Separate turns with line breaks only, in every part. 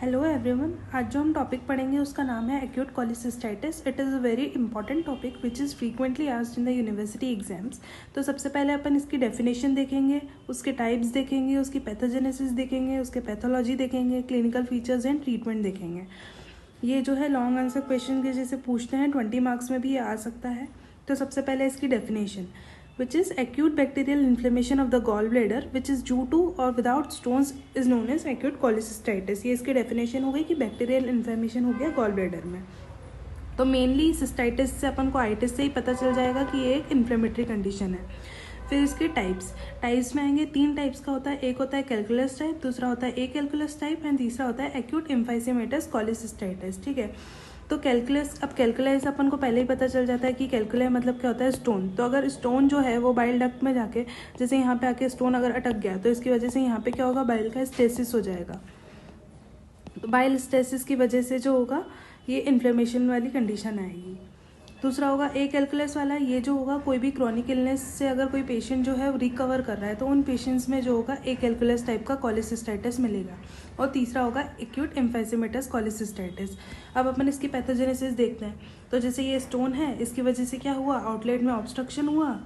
Hello everyone, आज जो हम टॉपिक पढ़ेंगे उसका नाम है acute cholecystitis. It is a very important topic which is frequently asked in the university exams. तो सबसे पहले अपन इसकी डेफिनेशन देखेंगे, उसके टाइप्स देखेंगे, उसकी पैथोजेनेसिस देखेंगे, उसके पैथोलॉजी देखेंगे, क्लिनिकल फीचर्स एंड ट्रीटमेंट देखेंगे। ये जो है लॉन्ग आंसर क्वेश्चन के जैसे पूछते हैं, 20 मार्क्स में भी ये आ सकता है। तो सबसे पहले इसकी definition which is acute bacterial inflammation of the gallbladder which is due to or without stones is known as acute cholecystitis। ये इसकी डेफिनेशन हो गई कि बैक्टीरियल इन्फ्लेमेशन हो गया गॉल ब्लैडर में। तो मेनली सिस्टाइटिस से अपन को आइटिस से ही पता चल जाएगा कि ये एक इन्फ्लेमेटरी कंडीशन है। फिर इसके टाइप्स में आएंगे, 3 टाइप्स का होता है। एक होता है कैलकुलस टाइप, दूसरा होता है कैलकुलस टाइप एंड तीसरा होता है एक्यूट एम्फाइसेमेटस कोलिसिस्टाइटिस। ठीक है, तो कैलकुलस अपन को पहले ही पता चल जाता है कि कैलकुलस मतलब क्या होता है, स्टोन। तो अगर स्टोन जो है वो बाइल डक्ट में जाके जैसे यहाँ पे आके स्टोन अगर अटक गया तो इसकी वजह से यहाँ पे क्या होगा, बाइल का स्टेसिस हो जाएगा। तो बाइल स्टेसिस की वजह से जो होगा ये इन्फ्लेमेशन वाली कंडीशन आएगी। दूसरा होगा कैलकुलस वाला, ये जो होगा कोई भी क्रॉनिक इलनेस से अगर कोई पेशेंट जो है रिकवर कर रहा है तो उन पेशेंट्स में जो होगा कैलकुलस टाइप का कोलिसिस्टाइटिस मिलेगा। और तीसरा होगा एक्यूट एम्फाइसेमेटस कोलिसिस्टाइटिस। अब अपन इसकी पैथोजेनेसिस देखते हैं। तो जैसे ये स्टोन है, इसकी वजह से क्या हुआ, आउटलेट में ऑब्स्ट्रक्शन हुआ,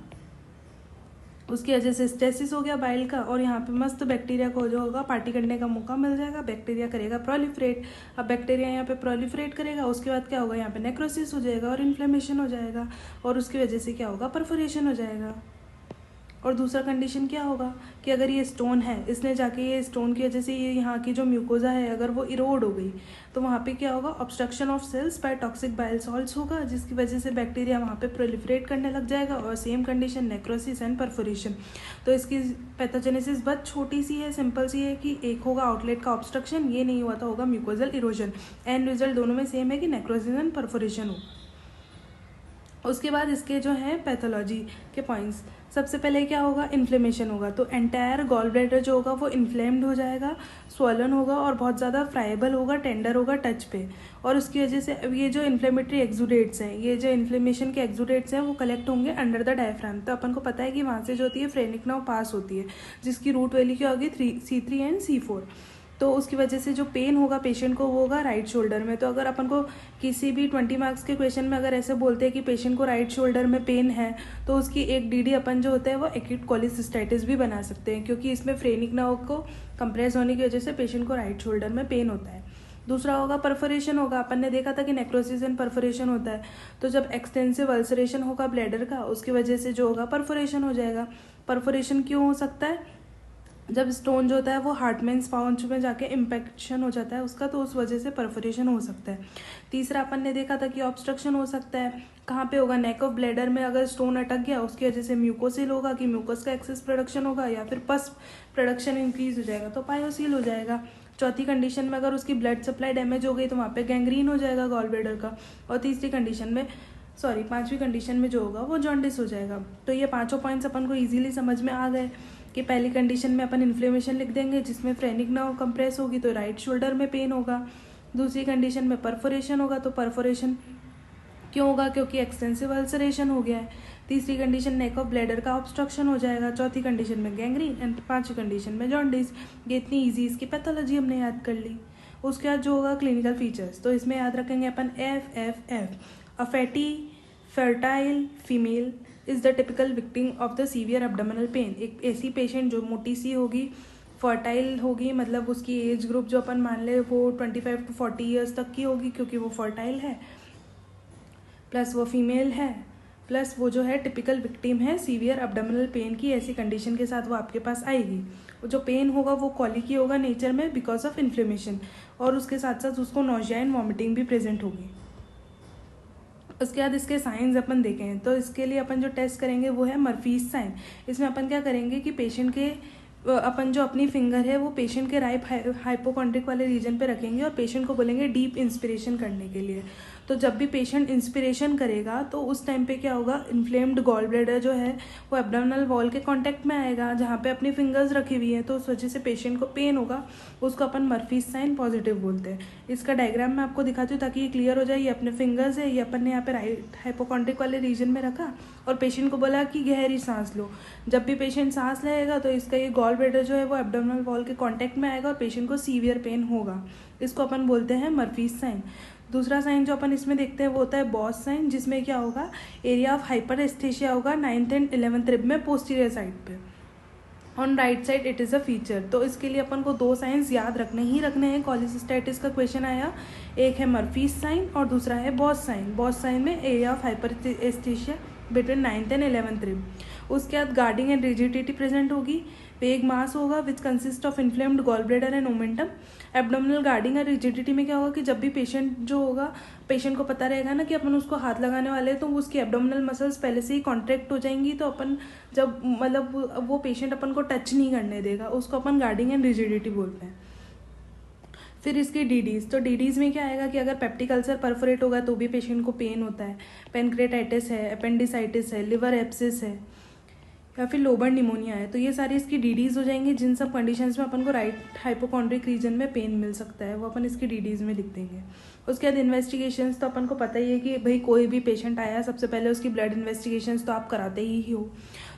उसकी वजह से स्टेसिस हो गया बाइल का, और यहाँ पे मस्त बैक्टीरिया को जो होगा पार्टी करने का मौका मिल जाएगा। बैक्टीरिया करेगा प्रोलिफरेट। अब बैक्टीरिया यहाँ पे प्रोलिफरेट करेगा, उसके बाद क्या होगा, यहाँ पे नेक्रोसिस हो जाएगा और इन्फ्लेमेशन हो जाएगा, और उसकी वजह से क्या होगा, परफोरेशन हो जाएगा। और दूसरा कंडीशन क्या होगा कि अगर ये स्टोन है, इसने जाके ये स्टोन की वजह से ये यहाँ की जो म्यूकोजा है अगर वो इरोड हो गई तो वहाँ पे क्या होगा, obstruction of cells by toxic bile salts होगा, जिसकी वजह से बैक्टीरिया वहाँ पे प्रोलिफरेट करने लग जाएगा, और same condition necrosis and perforation. तो इसकी पैथोजेनेसिस बहुत छोटी सी है, सिंपल सी है कि एक होगा आउटलेट का ऑब्स्ट्रक्शन, ये नहीं हुआ तो होगा म्यूकोजल इरोजन। एंड रिजल्ट दोनों में सेम है कि नेक्रोसिस एंड परफोरेशन हो। उसके बाद इसके जो है पैथोलॉजी के पॉइंट्स, सबसे पहले क्या होगा, इन्फ्लेमेशन होगा। तो एंटायर गॉल ब्लैडर जो होगा वो इन्फ्लेम्ड हो जाएगा, स्वॉलन होगा और बहुत ज़्यादा फ्राइबल होगा, टेंडर होगा टच पे। और उसकी वजह से अब ये जो इन्फ्लेमेटरी एक्सुडेट्स हैं, ये जो इन्फ्लेमेशन के एक्सुडेट्स हैं वो कलेक्ट होंगे अंडर द डायफ्राम। तो अपन को पता है कि वहाँ से जो होती है फ्रेनिक नर्व पास होती है, जिसकी रूट वैल्यू क्या होगी, C3 एंड C4। तो उसकी वजह से जो पेन होगा पेशेंट को वो होगा राइट शोल्डर में। तो अगर अपन को किसी भी 20 मार्क्स के क्वेश्चन में अगर ऐसे बोलते हैं कि पेशेंट को राइट शोल्डर में पेन है तो उसकी एक DD अपन जो होता है वो एक्यूट कोलिसिस्टाइटिस भी बना सकते हैं, क्योंकि इसमें फ्रेनिक नर्व को कंप्रेस होने की वजह से पेशेंट को राइट शोल्डर में पेन होता है। दूसरा होगा परफोरेशन होगा। अपन ने देखा था कि नेक्रोसिस एंड परफोरेशन होता है, तो जब एक्सटेंसिव अल्सरेशन होगा ब्लैडर का उसकी वजह से जो होगा परफोरेशन हो जाएगा। परफोरेशन क्यों हो सकता है, जब स्टोन जो होता है वो हार्टमैन्स पाउच में जाके इम्पेक्शन हो जाता है उसका, तो उस वजह से परफोरेशन हो सकता है। तीसरा अपन ने देखा था कि ऑब्स्ट्रक्शन हो सकता है, कहाँ पे होगा, नेक ऑफ ब्लैडर में अगर स्टोन अटक गया उसकी वजह से म्यूकोसिल होगा कि म्यूकस का एक्सेस प्रोडक्शन होगा, या फिर पस प्रोडक्शन इंक्रीज हो जाएगा तो पायोसिल हो जाएगा। चौथी कंडीशन में अगर उसकी ब्लड सप्लाई डैमेज हो गई तो वहाँ पे गैंग्रीन हो जाएगा गॉल ब्लैडर का। और पांचवी कंडीशन में जो होगा वो जॉन्डिस हो जाएगा। तो ये पांचों पॉइंट्स अपन को इजीली समझ में आ गए कि पहली कंडीशन में अपन इन्फ्लेमेशन लिख देंगे जिसमें फ्रेनिक नर्व कंप्रेस होगी तो राइट शोल्डर में पेन होगा। दूसरी कंडीशन में परफोरेशन होगा, तो परफोरेशन क्यों होगा, क्योंकि एक्सटेंसिव अल्सरेशन हो गया है। तीसरी कंडीशन नेक ऑफ ब्लैडर का ऑब्स्ट्रक्शन हो जाएगा। चौथी कंडीशन में गैंग्रीन एंड पांचवी कंडीशन में जॉन्डिस। ये इतनी ईजी इसकी पैथोलॉजी हमने याद कर ली। उसके बाद जो होगा क्लिनिकल फीचर्स, तो इसमें याद रखेंगे अपन FFF, a fatty fertile female is the typical victim of the severe abdominal pain. एक ऐसी पेशेंट जो मोटी सी होगी, फर्टाइल होगी, मतलब उसकी एज ग्रुप जो अपन मान ले वो 25 to 40 ईयर्स तक की होगी क्योंकि वो फर्टाइल है, प्लस वो फीमेल है, प्लस वो जो है टिपिकल विक्टिम है सीवियर एब्डोमिनल पेन की। ऐसी कंडीशन के साथ वो आपके पास आएगी। जो पेन होगा वो कॉलिकी होगा नेचर में बिकॉज ऑफ इन्फ्लेमेशन, और उसके साथ साथ उसको नोजिया एंड वॉमिटिंग भी प्रेजेंट होगी। उसके बाद इसके साइंस अपन देखें तो इसके लिए अपन जो टेस्ट करेंगे वो है मर्फीज साइन। इसमें अपन क्या करेंगे कि पेशेंट के अपन जो अपनी फिंगर है वो पेशेंट के राइट हाइपोकॉन्ड्रिक वाले रीजन पे रखेंगे और पेशेंट को बोलेंगे डीप इंस्पिरेशन करने के लिए। तो जब भी पेशेंट इंस्पिरेशन करेगा तो उस टाइम पे क्या होगा, इन्फ्लेम्ड गॉल ब्लैडर जो है वो एब्डोमिनल वॉल के कांटेक्ट में आएगा जहाँ पे अपनी फिंगर्स रखी हुई है, तो उस वजह से पेशेंट को पेन होगा, उसको अपन मर्फीज साइन पॉजिटिव बोलते हैं। इसका डायग्राम मैं आपको दिखाती हूँ ताकि ये क्लियर हो जाए। ये अपने फिंगर्स है, ये अपन ने यहाँ पे राइट हाइपोकॉन्ड्रिक वाले रीजन में रखा और पेशेंट को बोला कि गहरी सांस लो। जब भी पेशेंट सांस लेगा तो इसका ये गॉल ब्लैडर जो है वो एब्डोमिनल वॉल के कांटेक्ट में आएगा और पेशेंट को सीवियर पेन होगा। इसको अपन बोलते हैं मर्फीज साइन। दूसरा साइन जो अपन इसमें देखते हैं वो होता है बॉस साइन, जिसमें क्या होगा, एरिया ऑफ हाइपर एस्थेशिया होगा 9th एंड 11th रिब में पोस्टीरियर साइड पे, on right side it is a feature. तो इसके लिए अपन को 2 साइंस याद रखने हैं। कॉलिसिस्टाइटिस का क्वेश्चन आया, एक है मर्फीज साइन और दूसरा है बॉस साइन। बॉस साइन में area of hyperaesthesia between 9th and 11th rib. उसके बाद गार्डिंग एंड रिजिडिटी प्रेजेंट होगी, वेग मास होगा which consist of inflamed gall bladder and momentum. Abdominal guarding और rigidity में क्या होगा कि जब भी पेशेंट जो होगा, पेशेंट को पता रहेगा ना कि अपन उसको हाथ लगाने वाले हैं, तो उसकी एब्डोमिनल मसल्स पहले से ही कॉन्ट्रैक्ट हो जाएंगी, तो अपन जब मतलब वो पेशेंट अपन को टच नहीं करने देगा, उसको अपन गार्डिंग एंड रिजिडिटी बोलते हैं। फिर इसकी डीडीज, तो डीडीज में क्या आएगा कि अगर पेप्टिक अल्सर परफोरेट होगा तो भी पेशेंट को पेन होता है, पेनक्रेटाइटिस है, अपेंडिसाइटिस है, लिवर एब्सिस है या फिर लोबर निमोनिया है, तो ये सारी इसकी डीडीज हो जाएंगी, जिन सब कंडीशंस में अपन को राइट हाइपोकॉन्ड्रिक रीजन में पेन मिल सकता है, वो अपन इसकी डीडीज में लिख देंगे। उसके बाद इन्वेस्टिगेशंस, तो अपन को पता ही है कि भाई कोई भी पेशेंट आया सबसे पहले उसकी ब्लड इन्वेस्टिगेशंस तो आप कराते ही हो,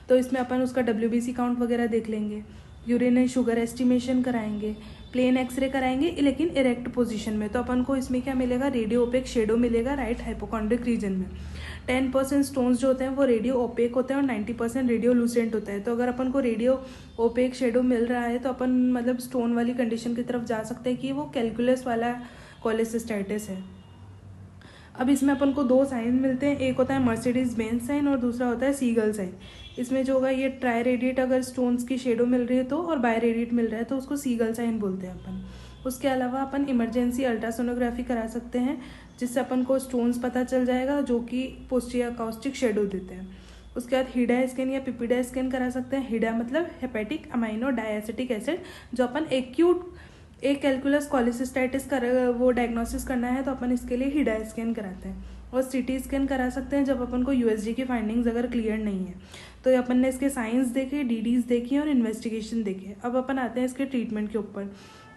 तो इसमें अपन उसका WBC काउंट वगैरह देख लेंगे, यूरिन एंड शुगर एस्टिमेशन कराएंगे, प्लेन एक्सरे कराएंगे लेकिन इरेक्ट पोजीशन में। तो अपन को इसमें क्या मिलेगा, रेडियो ओपेक शेडो मिलेगा राइट हाइपोकॉन्ड्रिक रीजन में। 10% स्टोन्स जो होते हैं वो रेडियो ओपेक होते हैं और 90% रेडियो लूसेंट होता है। तो अगर अपन को रेडियो ओपेक शेडो मिल रहा है तो अपन मतलब स्टोन वाली कंडीशन की तरफ जा सकते हैं कि वो कैलकुलस वाला कॉलिसिस्टाइटिस है। अब इसमें अपन को 2 साइन मिलते हैं, एक होता है मर्सिडीज बेंज साइन और दूसरा होता है सीगल साइन। इसमें जो होगा ये ट्राई रेडिएट अगर स्टोन्स की शेडो मिल रही है तो, और बाय रेडिएट मिल रहा है तो उसको सीगल साइन बोलते हैं अपन। उसके अलावा अपन इमरजेंसी अल्ट्रासोनोग्राफी करा सकते हैं, जिससे अपन को स्टोन्स पता चल जाएगा जो कि पोस्टीरियर अकाउस्टिक शेडो देते हैं। उसके बाद हिडा स्कैन या पिपिडा स्कैन करा सकते हैं। हिडा मतलब हेपेटिक अमाइनो डायएसिटिक एसिड, जो अपन एक्यूट एक कैलकुलस कॉलिसिस्टाइटिस का वो डायग्नोसिस करना है तो अपन इसके लिए हिडा स्कैन कराते हैं। और CT स्कैन करा सकते हैं जब अपन को USG की फाइंडिंग्स अगर क्लियर नहीं है। तो अपन ने इसके साइंस देखे, डीडीज देखी और इन्वेस्टिगेशन देखे। अब अपन आते हैं इसके ट्रीटमेंट के ऊपर।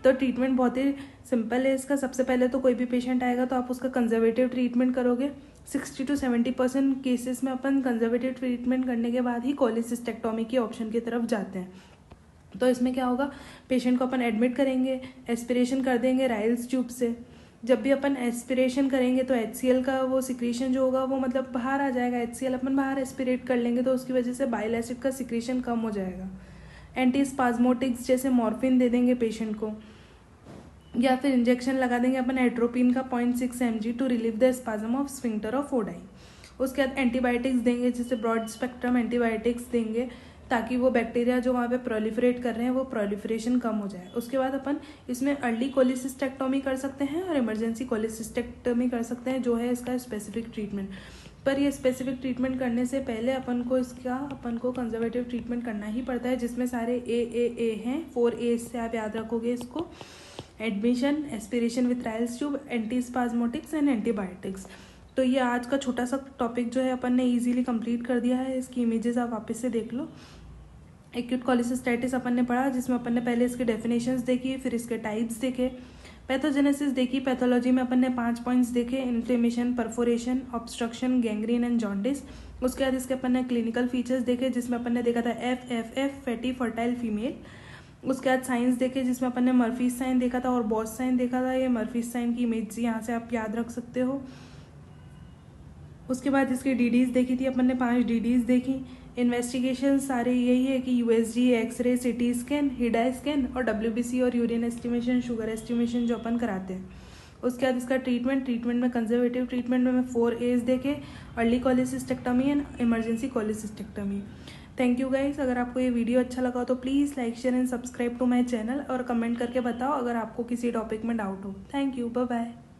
तो ट्रीटमेंट बहुत ही सिंपल है इसका। सबसे पहले तो कोई भी पेशेंट आएगा तो आप उसका कंजर्वेटिव ट्रीटमेंट करोगे। 60 to 70% केसेस में अपन कंजर्वेटिव ट्रीटमेंट करने के बाद ही कॉलिसिस्टेक्टोमी के ऑप्शन की तरफ जाते हैं। तो इसमें क्या होगा, पेशेंट को अपन एडमिट करेंगे, एस्पिरेशन कर देंगे राइल्स ट्यूब से। जब भी अपन एस्पिरेशन करेंगे तो HCl का वो सिक्रीशन जो होगा वो मतलब बाहर आ जाएगा। HCl अपन बाहर एस्पिरेट कर लेंगे तो उसकी वजह से बाइल एसिड का सिक्रीशन कम हो जाएगा। एंटी स्पाज्मोटिक्स जैसे मॉर्फिन दे देंगे पेशेंट को, या फिर इंजेक्शन लगा देंगे अपन एट्रोपिन का 0.6 mg to relieve the spasm of sphincter of Oddi. उसके बाद एंटीबायोटिक्स देंगे, जैसे ब्रॉड स्पेक्ट्रम एंटीबायोटिक्स देंगे ताकि वो बैक्टीरिया जो वहाँ पे प्रोलिफरेट कर रहे हैं वो प्रोलिफरेशन कम हो जाए। उसके बाद अपन इसमें अर्ली कोलिसिस्टेक्टोमी कर सकते हैं और इमरजेंसी कोलिसिस्टेक्टोमी कर सकते हैं, जो है इसका स्पेसिफिक ट्रीटमेंट। पर ये स्पेसिफिक ट्रीटमेंट करने से पहले अपन को कंजर्वेटिव ट्रीटमेंट करना ही पड़ता है, जिसमें सारे ए हैं। 4 A से आप याद रखोगे इसको: admission, aspiration with Ryle's tube, antispasmodics and antibiotics. तो ये आज का छोटा सा टॉपिक जो है अपन ने इजीली कंप्लीट कर दिया है। इसकी इमेजेस आप वापस से देख लो। एक्यूट कॉलिसिस्टाइटिस अपन ने पढ़ा, जिसमें अपन ने पहले इसके डेफिनेशंस देखी, फिर इसके टाइप्स देखे, पैथोजेनेसिस देखी। पैथोलॉजी में अपन ने 5 पॉइंट्स देखे: inflammation, perforation, obstruction, gangrene and jaundice. उसके बाद इसके अपन ने क्लिनिकल फीचर्स देखे, जिसमें अपन ने देखा था FFF फैटी फर्टाइल फीमेल। उसके बाद साइंस देखे, जिसमें अपन ने मर्फीज साइन देखा था और बॉस साइन देखा था। ये मर्फीज साइन की इमेज यहाँ से आप याद रख सकते हो। उसके बाद इसकी डीडीज देखी थी अपन ने, 5 डीडीज देखी। इन्वेस्टिगेशन सारे यही है कि USG, X ray, CT scan, HIDA scan और WBC और यूरिन एस्टिमेशन, शुगर एस्टिमेशन जो अपन कराते हैं। उसके बाद इसका ट्रीटमेंट में कंजर्वेटिव ट्रीटमेंट में 4 A's देखे: early cholecystectomy and emergency cholecystectomy. Thank you guys. अगर आपको ये वीडियो अच्छा लगा तो please like, share and subscribe to my channel और कमेंट करके बताओ अगर आपको किसी टॉपिक में डाउट हो। Thank you, bye bye.